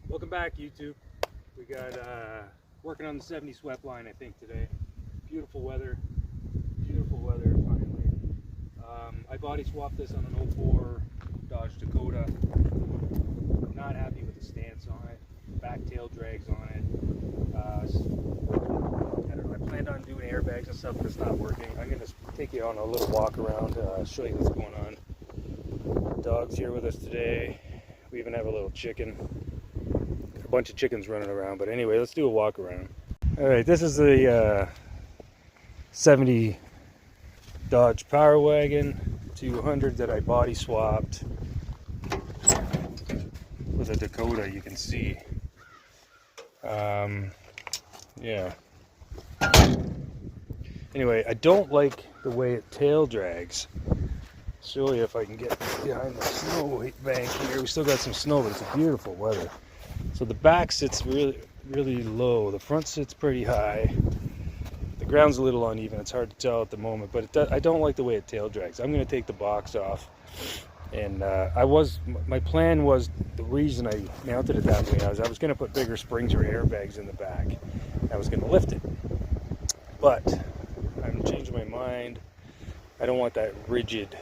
Welcome back, YouTube. We got working on the 70 Sweptline, I think, today. Beautiful weather finally. I body swapped this on an 04 Dodge Dakota. Not happy with the stance on it. Back tail drags on it. I don't know, I planned on doing airbags and stuff, but it's not working. I'm going to take you on a little walk around, show you what's going on. Dog's here with us today. We even have a little chicken. A bunch of chickens running around, but anyway, let's do a walk around. All right, this is the 70 Dodge Power Wagon 200 that I body swapped with a Dakota. You can see, yeah. Anyway, I don't like the way it tail drags. Show you if I can get behind the snow bank here. We still got some snow, but it's beautiful weather. So the back sits really low. The front sits pretty high. The ground's a little uneven. It's hard to tell at the moment, but I don't like the way it tail drags. I'm going to take the box off. And my plan was, the reason I mounted it that way, I was going to put bigger springs or airbags in the back. I was going to lift it. But I'm changing my mind. I don't want that rigid.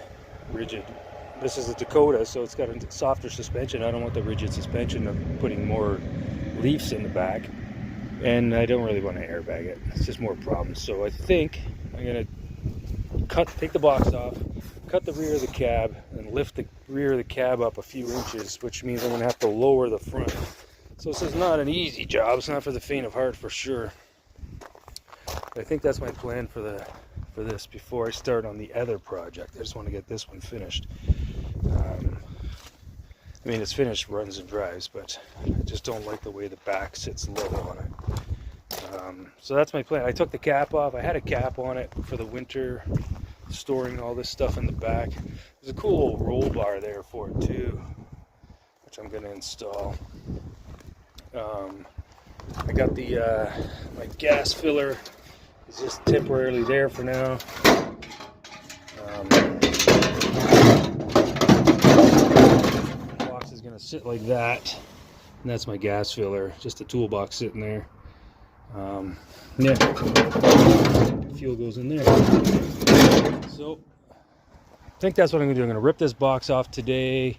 This is a Dakota, so it's got a softer suspension. I don't want the rigid suspension of putting more leaves in the back, and I don't really want to airbag it. It's just more problems. So I think I'm gonna take the box off, cut the rear of the cab, and lift the rear of the cab up a few inches, which means I'm gonna have to lower the front. So this is not an easy job. It's not for the faint of heart, for sure. But I think that's my plan for this before I start on the other project. I just want to get this one finished. I mean, it's finished, runs and drives, but I just don't like the way the back sits low on it. So that's my plan. I took the cap off. I had a cap on it for the winter, storing all this stuff in the back. There's a cool old roll bar there for it too, which I'm going to install. I got the my gas filler. It's just temporarily there for now. The box is going to sit like that, and that's my gas filler. Just a toolbox sitting there. Yeah, fuel goes in there. So I think that's what I'm going to do. I'm going to rip this box off today,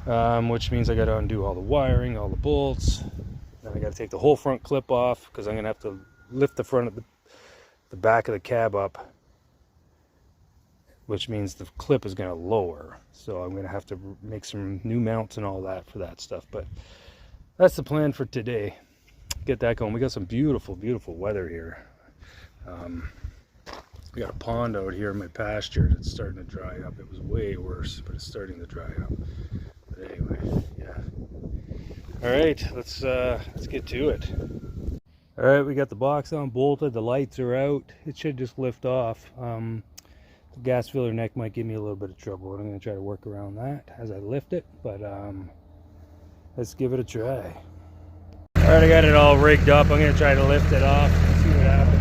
which means I got to undo all the wiring, all the bolts. Then I got to take the whole front clip off because I'm going to have to lift the front of the back of the cab up, which means the clip is going to lower. So I'm going to have to make some new mounts and all that for that stuff. But that's the plan for today. Get that going. We got some beautiful weather here. We got a pond out here in my pasture that's starting to dry up. It was way worse, but it's starting to dry up. But anyway, yeah. All right, let's get to it. All right, we got the box on, bolted, the lights are out. It should just lift off. The gas filler neck might give me a little bit of trouble, and I'm going to try to work around that as I lift it, but let's give it a try. All right, I got it all rigged up. I'm going to try to lift it off and see what happens.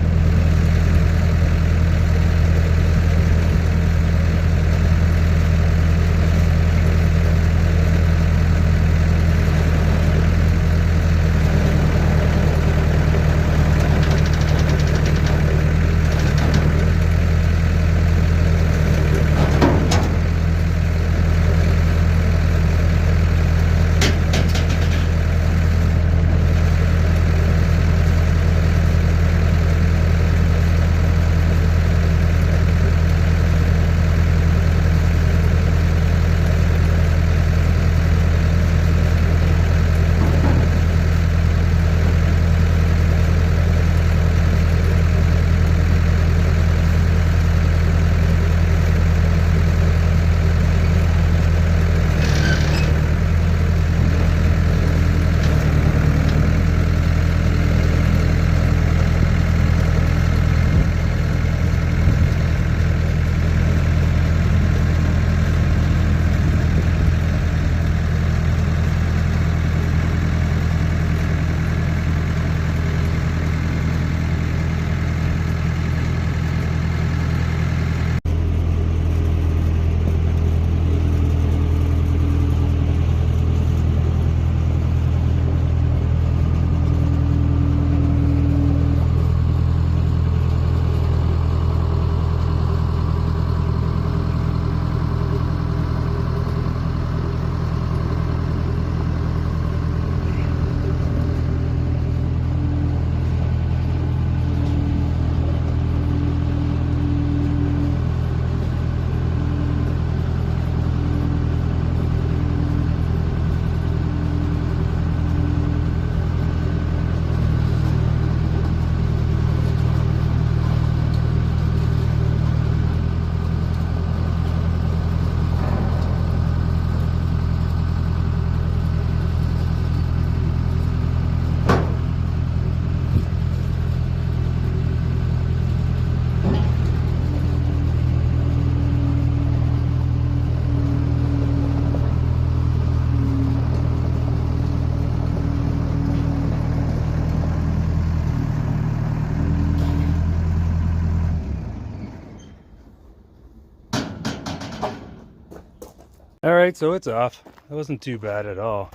All right, so it's off. It wasn't too bad at all.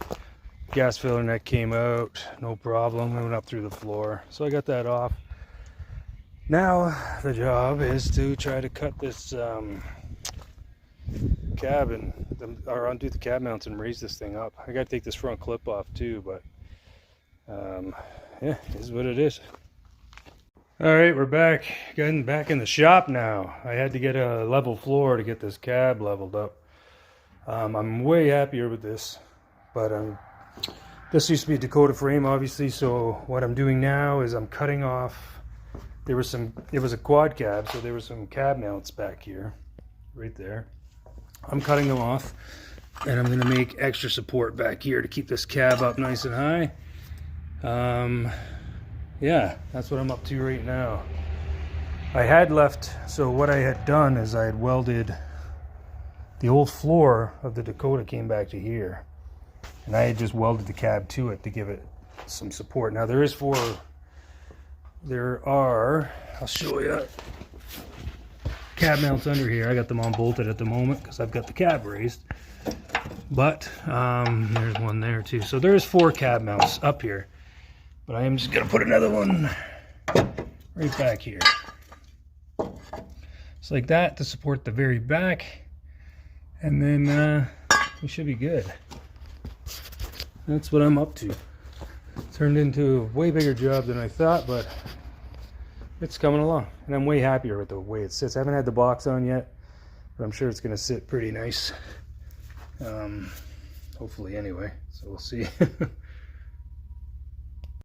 Gas filler neck came out, no problem. Went up through the floor, so I got that off. Now the job is to try to cut this cab or undo the cab mounts and raise this thing up. I got to take this front clip off too, but yeah, it is what it is. All right, we're back. Getting back in the shop now. I had to get a level floor to get this cab leveled up. I'm way happier with this, but this used to be a Dakota frame, obviously. So what I'm doing now is I'm cutting off. It was a quad cab, so there were some cab mounts back here, right there. I'm cutting them off, and I'm going to make extra support back here to keep this cab up nice and high. Yeah, that's what I'm up to right now. I had left, so what I had done is I had welded the old floor of the Dakota came back to here, and I had just welded the cab to it to give it some support. Now there are, I'll show you, cab mounts under here. I got them on bolted at the moment because I've got the cab raised, but there's one there too. So there's 4 cab mounts up here. But I am just going to put another one right back here. Just like that to support the very back. And then we should be good. That's what I'm up to. Turned into a way bigger job than I thought, but it's coming along. And I'm way happier with the way it sits. I haven't had the box on yet, but I'm sure it's going to sit pretty nice. Hopefully anyway, so we'll see.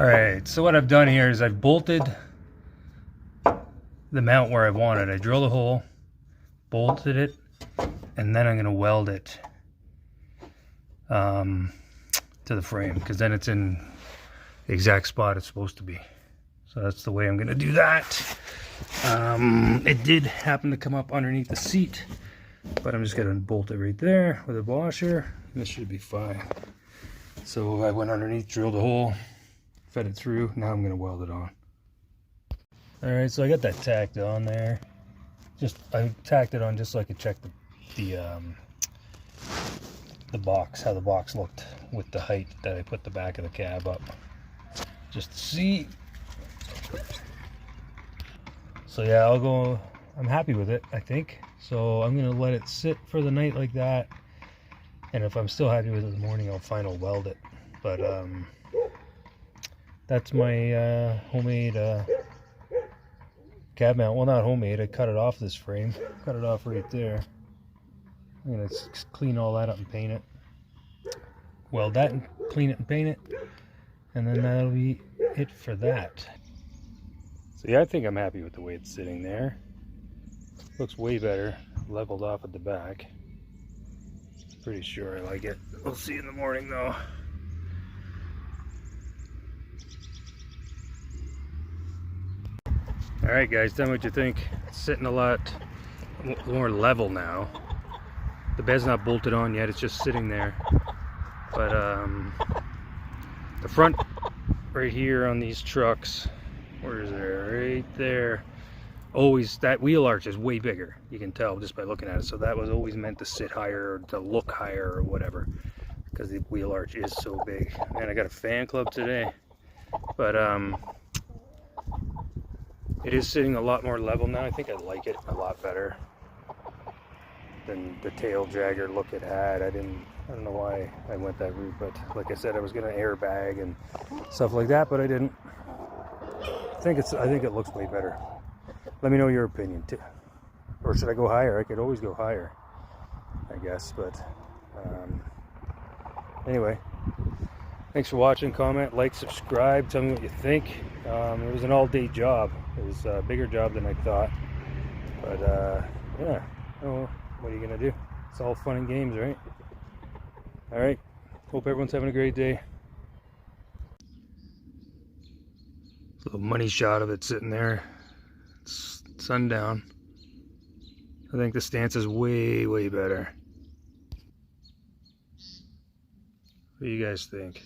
Alright, so what I've done here is I've bolted the mount where I want it. I drilled a hole, bolted it, and then I'm going to weld it to the frame, because then it's in the exact spot it's supposed to be. So that's the way I'm going to do that. It did happen to come up underneath the seat, but I'm just going to bolt it right there with a washer, and this should be fine. So I went underneath, drilled a hole, fed it through. Now I'm going to weld it on. All right, so I got that tacked on there. I tacked it on just so I could check the box, how the box looked with the height that I put the back of the cab up, just to see. So yeah, I'm happy with it, I think. So I'm going to let it sit for the night like that, and if I'm still happy with it in the morning, I'll final weld it. But that's my homemade cab mount. Well, not homemade. I cut it off this frame. Cut it off right there. I'm going to clean all that up and paint it. Weld that and clean it and paint it. And then that'll be it for that. So yeah, I think I'm happy with the way it's sitting there. Looks way better. Leveled off at the back. Pretty sure I like it. We'll see in the morning though. Alright guys, tell me what you think. It's sitting a lot more level now. The bed's not bolted on yet, it's just sitting there. But the front right here on these trucks, where is it? Right there. Always, that wheel arch is way bigger. You can tell just by looking at it. So that was always meant to sit higher or to look higher or whatever, because the wheel arch is so big. And I got a fan club today. But it is sitting a lot more level now. I think I like it a lot better than the tail dragger look it had. I don't know why I went that route, but like I said, I was gonna airbag and stuff like that, but I didn't. I think it looks way better. Let me know your opinion too. Or should I go higher? I could always go higher, I guess, but anyway. Thanks for watching. Comment, like, subscribe, tell me what you think. It was an all-day job. It was a bigger job than I thought. But yeah, oh, what are you gonna do? It's all fun and games, right? Alright, hope everyone's having a great day. Little money shot of it sitting there. It's sundown. I think the stance is way, way better. What do you guys think?